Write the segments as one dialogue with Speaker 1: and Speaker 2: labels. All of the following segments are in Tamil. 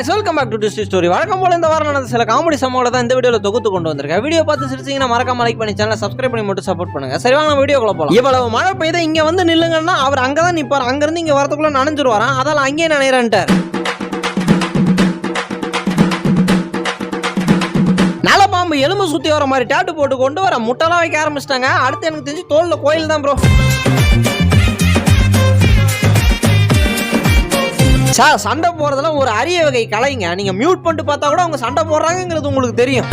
Speaker 1: guys, welcome back to this story. வழக்கம் போல இந்த வாரம் நடந்த சில காமெடி சம்பவங்களை தான் இந்த வீடியோல தொகுத்து கொண்டு வந்திருக்கேன். வீடியோ பார்த்து சிரிச்சீங்கன்னா மறக்காம லைக் பண்ணி சேனலை சப்ஸ்கிரைப் பண்ணி மட்டும் சப்போர்ட் பண்ணுங்க. சரி வாங்க வீடியோக்குள்ள போலாம். இவ்வளவு மழை பெய்த இங்க வந்து நில்லுங்கன்னா அவர் அங்க தான் நிப்பார். அங்க இருந்து இங்க வரதுக்குள்ள நனைஞ்சிருவாராம். அதால அங்கேயே நனையறேன்ட்டார். நல்ல பாம்பு எலும்பு சுத்தி வர மாதிரி டாட்டு போட்டு கொண்டு வர முட்டெல்லாம் வைக்க ஆரம்பிச்சிட்டாங்க. அடுத்து எனக்கு தெரிஞ்சு தோல்ல கோயில் தான் ப்ரோ. சார் சண்டை போறதெல்லாம் ஒரு அரிய வகை கலைங்க. நீங்க மியூட் பண்ணிட்டு பார்த்தா கூட அவங்க சண்டை போடுறாங்கிறது உங்களுக்கு தெரியும்.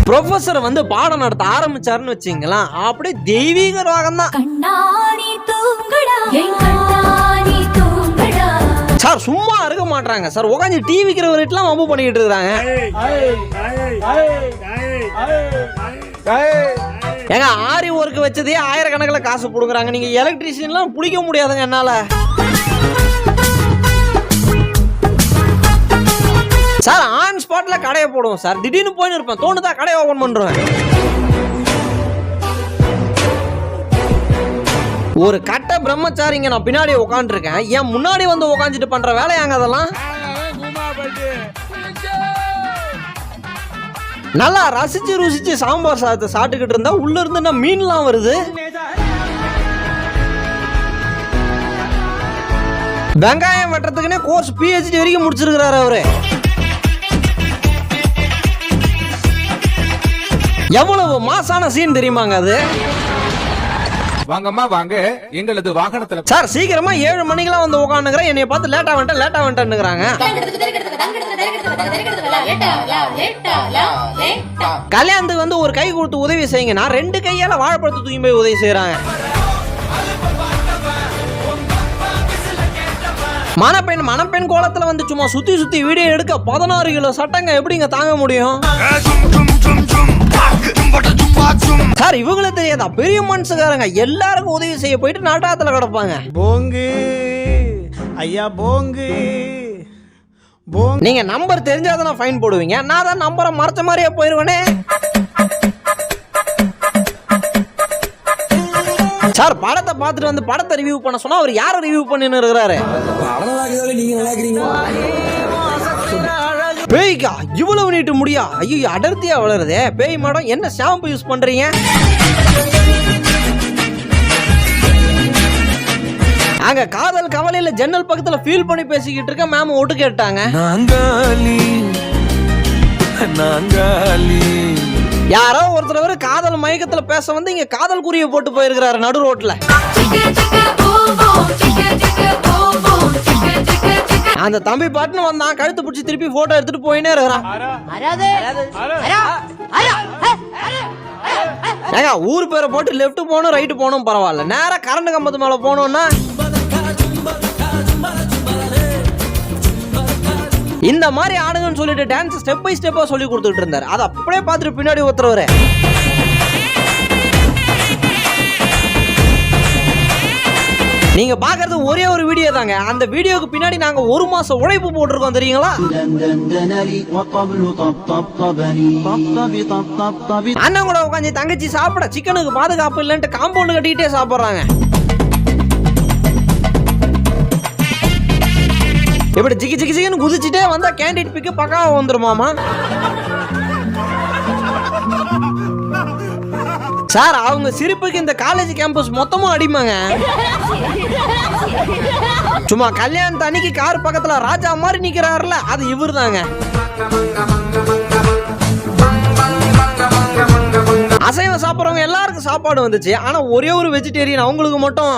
Speaker 1: ப்ரொஃபசர் வந்து பாடம் நடத்த ஆரம்பிச்சாருன்னு வச்சுங்களா, அப்படியே தெய்வீக ராகம் தான். சார் சும்மா இருக்க மாட்டாங்க சார், உட்காந்து டிவிக்கிற வீட்டுலாம் வம்பு பண்ணிக்கிட்டு இருக்காங்க. ஏங்க ஆரி ஒர்க் வச்சதே ஆயிரக்கணக்கில் காசு புடுங்குறாங்க. நீங்க எலக்ட்ரிஷியன்லாம் பிடிக்க முடியாதுங்க என்னால. சார் ஆன் ஸ்பாட்ல கடையை போடுவோம் சார். திடீர்னு போயின்னு இருப்பேன், தோணுதா கடையை ஓபன் பண்றேன். ஒரு கட்ட பிரம்மச்சாரிங்க நான் பின்னாடி உட்காந்துருக்கேன். ஏன் முன்னாடி வந்து உட்காந்துட்டு பண்ற வேலையாங்க அதெல்லாம். நல்லா ரசிச்சு ருசிச்சு சாம்பார் சாதத்தை சாப்பிட்டுக்கிட்டு இருந்தா உள்ள இருந்து மீன்லாம் வருது. வெங்காயம் வெட்டுறதுக்குன்னே கோர்ஸ் PhD வரைக்கும் முடிச்சிருக்கிறாரு அவரு. எவ்வளவு மாசான சீன் தெரியுமாங்க அது.
Speaker 2: வாங்கம்மா வாங்க, எங்களது வாகனத்துல.
Speaker 1: சார் சீக்கிரமா 7 மணிக்கெல்லாம் வந்து உட்காந்துக்கிறேன். என்னைய பார்த்து லேட்டா வந்துட்டேன்னுங்கிறாங்க. கல்யாணத்துக்கு வந்து ஒரு கை கொடுத்து உதவி செய்யுங்க, நான் 2 கையால வாழைப்பழத்தை தூக்கி போய் உதவி செய்யறாங்க. மணப்பெண் கோலத்துல வந்து சும்மா சுத்தி வீடியோ எடுக்க 16 கிலோ சட்டங்க எப்படிங்க தாங்க முடியும். சார் இவங்களே தெரியாதா பெரிய மனுஷக்காரங்க, எல்லாருக்கும் உதவி செய்ய போயிட்டு நாட்டாத்துல கிடப்பாங்க.
Speaker 3: போங்கு ஐயா போங்கு.
Speaker 1: நீங்க நம்பர் தெரிஞ்சாதான் ஃபைன் போடுவீங்க, நான் தான் நம்பரை மறைச்ச மாதிரியே போயிருவேனே. சார் படத்தை பார்த்துட்டு வந்து படத்தை ரிவ்யூ பண்ண சொன்னா அவர் யாரை ரிவ்யூ பண்ணின்னு இருக்கிறாரு. பேய்க்கா இவ்வளவு நீட்டு முடியா, ஐயோ அடர்த்தியா வளருதே. பேய் மேடம் என்ன ஷாம்பு யூஸ் பண்றீங்க. அங்க காதல் கவலையில ஜன்னல் பக்கத்துல ஃபீல் பண்ணி பேசிக்கிட்டு இருக்க மேம் ஓட்டு கேட்டாங்க. யாரோ ஒருத்தர் காதல் மயக்கத்துல பேச வந்து இங்க காதல் குறிய போட்டு போயிருக்கிறாரு நடு ரோட்ல. அந்த தம்பி பாட்டுன்னு வந்தான், கழுத்து பிடிச்சி திருப்பி போட்டோ எடுத்துட்டு போயினே இருக்கிறான். ஏங்க ஊர் பேரை போட்டு லெஃப்ட் போகணும் ரைட்டு போகணும் பரவாயில்ல, நேரா கரண்ட் கம்பத்து மேல போனோம்னா இந்த மாதிரி ஆடுங்கன்னு சொல்லிட்டு டான்ஸ் ஸ்டெப் பை ஸ்டெப்பா சொல்லி கொடுத்துட்டு இருந்தாரு. அதை அப்படியே பார்த்துட்டு பின்னாடி ஒருத்தர் நீங்க பாக்குறது ஒரே ஒரு வீடியோ தாங்க. அந்த வீடியோக்கு பின்னாடி நாங்க 1 மாசம் உழைப்பு போட்டிருக்கோம் தெரியுங்களா. அண்ணன் கூட உட்காந்து தங்கச்சி சாப்பிட சிக்கனுக்கு பாதுகாப்பு இல்லைன்ட்டு காம்பவுண்ட் கட்டிக்கிட்டே சாப்பிடுறாங்க. இப்படி ஜிக்கின்னு குதிச்சுட்டே வந்தா கேண்டிட் பிக்கு பக்காவா வந்துருமாமா. சார் அவங்க சிரிப்புக்கு இந்த காலேஜ் கேம்பஸ் மொத்தமும் அடிமாங்க. சும்மா கல்யாணத்து அன்னைக்கு கார் பக்கத்துல ராஜா மாதிரி நிக்கிறாருல, அது இவர் தாங்க. அசைவம் சாப்பிட்றவங்க எல்லாருக்கும் சாப்பாடு வந்துச்சு, ஆனா ஒரே ஒரு வெஜிடேரியன் அவங்களுக்கு மட்டும்.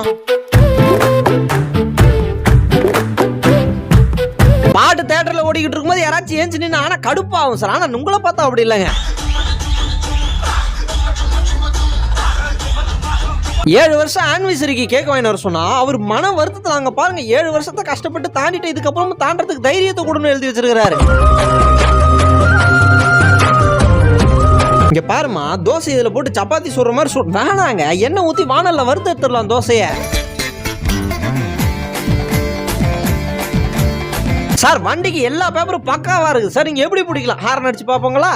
Speaker 1: பாட்டு தியேட்டர்ல ஓடிக்கிட்டு இருக்கும்போது யாராச்சும் ஏஞ்சி நின்று ஆனா கடுப்பாகும் சார். ஆனா உங்களை பார்த்தா அப்படி இல்லைங்க. 7 வருஷம் ஆனிவர்சரிக்கு கேக் வாங்கி வர சொன்னா அவர் மன வருத்தத்தில் அங்க பாருங்க 7 வருஷத்தை கஷ்டப்பட்டு தாண்டிட்டு இதுக்கப்புறம் தாண்டறதுக்கு தைரியத்தை கொடுன்னு எழுதி வச்சிருக்காரு. இங்க பாருமா தோசை இதுல போட்டு சப்பாத்தி சுடுற மாதிரி வேணாங்க, எண்ணெய் ஊத்தி வானல்ல வறுத்து எடுத்துடலாம் தோசைய. சார் வண்டிக்கு எல்லா பேப்பரும் பக்காவா இருக்கு சார், நீங்க எப்படி பிடிக்கலாம் ஹார்ன் அடிச்சு பாப்போங்களா.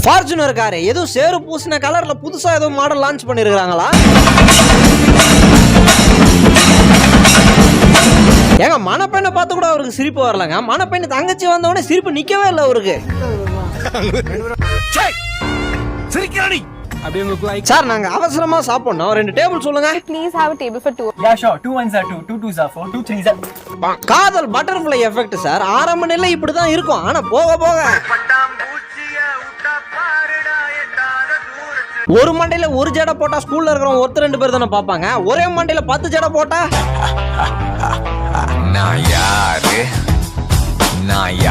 Speaker 1: ஃபார்ச்சுனர் கார் ஏதோ சேரு பூசின கலர்ல புதுசா ஏதோ மாடல் லான்ச் பண்ணிருக்காங்களா. ஏங்க மணப்பெண்ணை பார்த்து கூட அவருக்கு சிரிப்பு வரலங்க. மணப்பெண்ணு தங்கச்சி வந்தவொடனே சிரிப்பு நிக்கவே இல்லை அவருக்கு. சார் நாங்க அவசரமா சாப்பிடணும், 2 டேபிள் சொல்லுங்க.
Speaker 4: Please have a table for 2.
Speaker 5: Yeah, sure. 2 1s are 2, 2 2s are 4, 2 3s are.
Speaker 1: காதல் பட்டர்ஃப்ளை எஃபெக்ட் சார். ஆரம்ப நிலை இப்படிதான் இருக்கும், ஆனா போக போக ஒரு மண்டையில ஒரு ஜடை போட்டா ஸ்கூல்ல இருக்கிறவங்க ஒருத்தர் 2 பேர் தானே பாப்பாங்க. ஒரே மண்டையில 10 ஜடை போட்டா
Speaker 6: நான்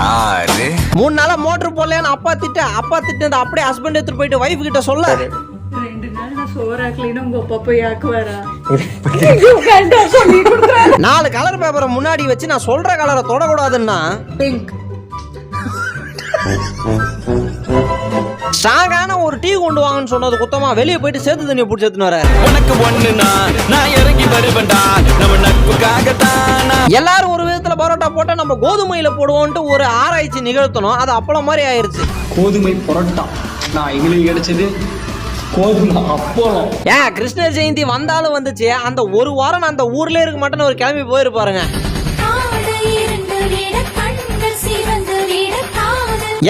Speaker 6: யாரு
Speaker 1: 3 நாளா மோட்டர் போடலையான்னு அப்பா திட்டு அப்படியே ஹஸ்பண்ட் எடுத்துட்டு போயிட்டு வைஃப் கிட்ட சொல்ல
Speaker 7: 2 நாள் நான் சோறாக்கலைன்னு உங்க அப்பா போய் ஆக்குவாரா?
Speaker 1: 4 கலர் பேப்பரை முன்னாடி வச்சு நான் சொல்ற கலரை தொடக்கூடாதுன்னா
Speaker 7: பிங்க்.
Speaker 1: ஸ்ட்ராங்கான ஒரு டீ கொண்டு வாங்கன்னு சொன்னது குத்தமா வெளியே போயிட்டு சேர்த்து தண்ணியை பிடிச்சி எடுத்துன்னு வர.
Speaker 6: உனக்கு ஒண்ணுனா நான் இறங்கி வருவேன்டா நம்ம நட்புக்காகத்தான்.
Speaker 1: எல்லாரும் ஒரு விதத்துல பரோட்டா போட்டா நம்ம கோதுமையில போடுவோம்ட்டு ஒரு ஆராய்ச்சி நிகழ்த்தணும். அது அப்பளம் மாதிரி ஆயிருச்சு.
Speaker 5: கோதுமை பரோட்டா. நான் எங்களுக்கு கிடைச்சது கோதுமை அப்பளம்.
Speaker 1: ஏன் கிருஷ்ணர் ஜெயந்தி வந்தாலும் வந்துச்சு, அந்த ஒரு வாரம் நான் அந்த ஊர்ல இருக்க மாட்டேன்னு ஒரு கிளம்பி போயிருப்பாருங்க.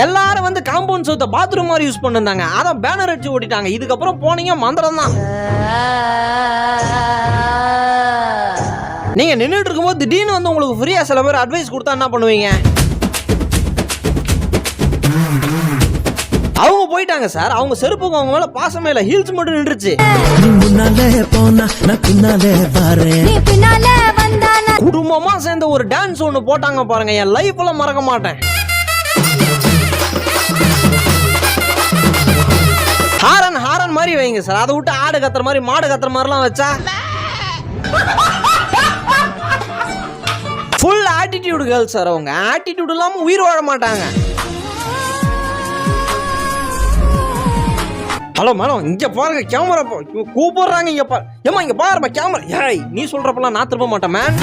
Speaker 1: எல்லாரும் வந்து காம்பவுண்ட் சுத்த பாத்ரூம் மாதிரி யூஸ் பண்ணிருந்தாங்க. அதான் பேனர் அடிச்சு ஓட்டிட்டாங்க. இதுக்கப்புறம் போனீங்க மந்திரம் தான். நீங்க நின்றுட்டு இருக்கும்போது திடீர்னு வந்து உங்களுக்கு ஃப்ரீயா சில பேர் அட்வைஸ் கொடுத்தா என்ன பண்ணுவீங்க? அவங்க போயிட்டாங்க சார். அவங்க செருப்புக்கு அவங்க மேல பாசமே இல்ல, ஹீல்ஸ் மட்டும் நின்றுச்சு. குடும்பமா சேர்ந்து ஒரு டான்ஸ் ஒண்ணு போட்டாங்க பாருங்க, என் லைஃப்ல மறக்க மாட்டேன். ஹாரன் மாதிரி வைங்க சார். அதை விட்டு ஆடு கத்துற மாதிரி மாடு கத்துற மாதிரிலாம் வச்சா ஃபுல் ஆட்டிடியூட் கேர்ள் சார். அவங்க ஆட்டிடியூட் இல்லாம உயிர் வாழ மாட்டாங்க. ஹலோ மேடம், இங்க பாருங்க கேமரா கூப்பிடுறாங்க. இங்க பாரு, ஏமா இங்க பாருமா கேமரா. ஏய் நீ சொல்றப்பெல்லாம் நான் திரும்ப மாட்டேன் மேன்.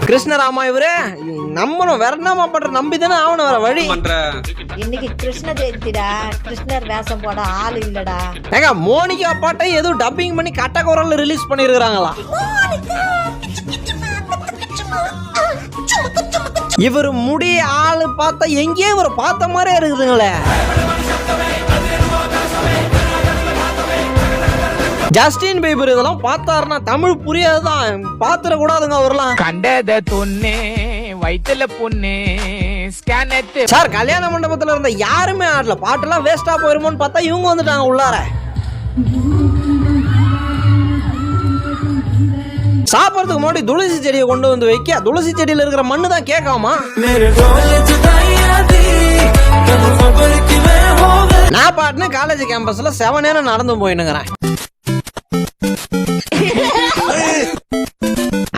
Speaker 1: கிருஷ்ணராமா இவரே நம்பணும், வேற என்னமா பண்ற? நம்பிதானே ஆகணும், வேற வழி.
Speaker 8: இன்னைக்கு கிருஷ்ண ஜெயந்திடா, கிருஷ்ணர் வேஷம் போட ஆள் இல்லடா.
Speaker 1: ஏங்க மோனிகா பாட்டை ஏதோ டப்பிங் பண்ணி கட்ட குரல்ல ரிலீஸ் பண்ணிருக்காங்களா? இவர் முடி ஆளு பார்த்தா எங்கேயே இவர் பார்த்த மாதிரியே இருக்குதுங்களே. ஜஸ்டின் பீபர் இதெல்லாம் பார்த்தாருன்னா தமிழ் புரியாதுதான், பாத்துற கூடாதுங்க அவர்லாம்.
Speaker 9: கண்டத தொன்னே வயிற்றுல பொண்ணு
Speaker 1: சார் கல்யாண மண்டபத்துல இருந்த யாருமே ஆடல. பாட்டெல்லாம் வேஸ்டா போயிருமோன்னு பார்த்தா இவங்க வந்துட்டாங்க உள்ளார. சாப்பிடறதுக்கு முன்னாடி துளசி செடியை கொண்டு வந்து வைக்க, துளசி செடியில இருக்கிற மண்ணு தான் கேட்காமா. நான் பாட்டுன்னு காலேஜ் கேம்பஸ்ல 7 நேரம் நடந்து போயினுங்கிறேன்.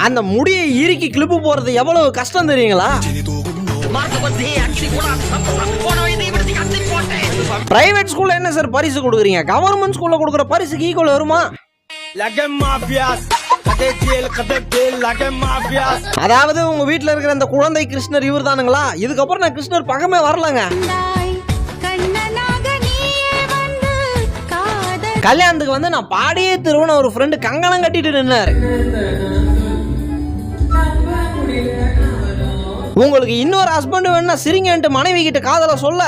Speaker 1: அந்த முடியை இறுக்கி கிளிப்பு போறது எவ்வளவு கஷ்டம் தெரியுங்களா? பிரைவேட் ஸ்கூல்ல என்ன சார் பரிசு கொடுக்குறீங்க? கவர்மெண்ட் ஸ்கூல்ல கொடுக்குற பரிசுக்கு ஈக்குவல் வருமா? அதாவது உங்க வீட்டுல இருக்கிற அந்த குழந்தை கிருஷ்ணர் இவர் தானுங்களா? இதுக்கப்புறம் நான் கிருஷ்ணர் பக்கமே வரலங்க. கல்யாணத்துக்கு வந்து நான் பாடியே திருவன ஒரு ஃப்ரெண்டு கங்கணம் கட்டிட்டு நின்னாரு. உங்களுக்கு இன்னொரு ஹஸ்பண்ட் வேணும்னா சிரிங்கன்ட்டு மனைவி கிட்ட காதல சொல்ல.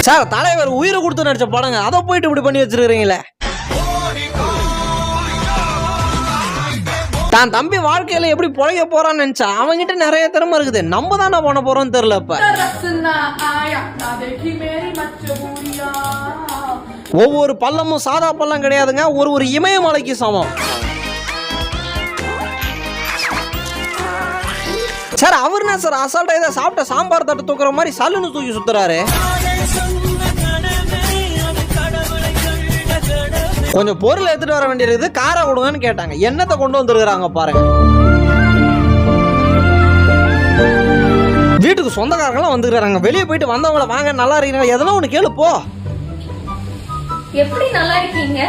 Speaker 1: சார் தலைவர் உயிரை கொடுத்து நடிச்ச படங்க, அதை போயிட்டு இப்படி பண்ணி வச்சிருக்கீங்களே. தான் தம்பி வாழ்க்கையில எப்படி பொழைக்க போறான்னு நினைச்சா அவங்கிட்ட நிறைய திறமை இருக்குது. நம்ம தானே பண்ண போறோம்னு தெரியல. இப்ப ஒவ்வொரு பள்ளமும் சாதா பள்ளம் கிடையாதுங்க, ஒரு இமயமலைக்கு சமம். சார் அவர் என்ன சார் அசால்ட்டா இதை சாப்பிட்ட சாம்பார் தட்டு தூக்குற மாதிரி சல்லுன்னு தூக்கி சுத்துறாரு. கொஞ்சம் பொருள் எடுத்துட்டு வர வேண்டியிருக்குது, காரை கொடுங்கன்னு கேட்டாங்க. என்னத்தை கொண்டு வந்துருக்காங்க பாருங்க. வீட்டுக்கு சொந்தக்காரங்களாம் வந்துருக்காங்க. வெளியே போயிட்டு வந்தவங்கள வாங்க நல்லா இருக்கீங்க எதனா ஒண்ணு கேளு போ.
Speaker 7: எப்படி நல்லா இருக்கீங்க?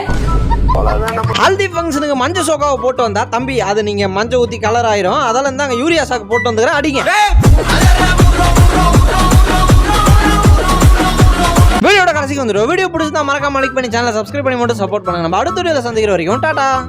Speaker 1: ஹல்தி ஃபங்க்ஷனுக்கு மஞ்சள் சோக்காவை போட்டு வந்தா தம்பி அது நீங்க மஞ்சள் ஊத்தி கலர் ஆயிரும், அதெல்லாம் இருந்தாங்க யூரியா சாக்கு போட்டு வந்துக்கிறேன் அடிங்க. வீடியோட கடைசிக்கு வந்துடும். வீடியோ பிடிச்சா மறக்காம லைக் பண்ணி சேனலை சப்ஸ்கிரைப் பண்ணி மட்டும் சப்போர்ட் பண்ணுங்க. நம்ம அடுத்த வீடியோல சந்திக்கிற வரைக்கும் டாடா.